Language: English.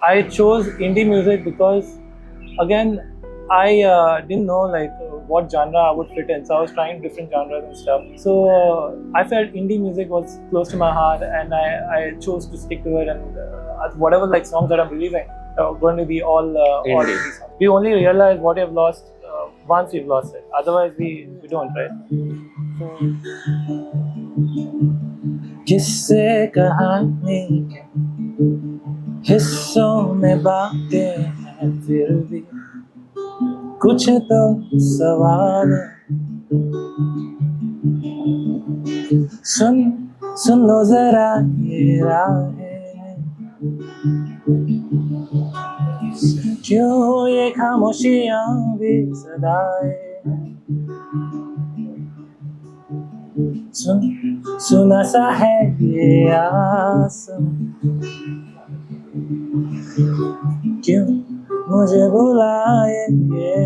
I chose indie music because, again, I didn't know what genre I would fit in, so I was trying different genres and stuff. So I felt indie music was close to my heart, and I chose to stick to it. And whatever songs that I'm releasing are going to be all Indie. indie songs. We only realize what we've lost once we've lost it. Otherwise, we don't, right? किससे कहानी के हिस्सों में बातें हैं फिर भी कुछ तो सवाल सुन सुन लो जरा ये राहें क्यों ये खामोशियां भी सदाएं सुन सुना सा है ये आसमां क्यों मुझे बुलाए ये